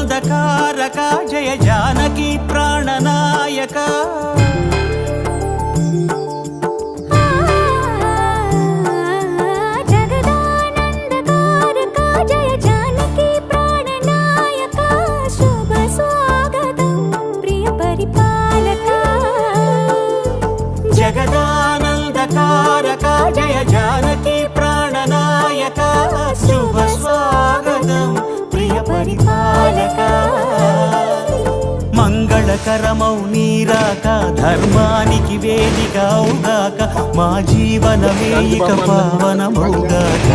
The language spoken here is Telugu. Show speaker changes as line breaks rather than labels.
జగదానందకారక జయ జానకి ప్రాణనాయక జగదానందకారక జయ జానకి ప్రాణనాయక శుభ స్వాగతం ప్రియ పరిపాలక మంగళకరమౌ నీరాక ధర్మానికి వేదికవుగాక మా జీవనమే ఇక పావనమౌగాక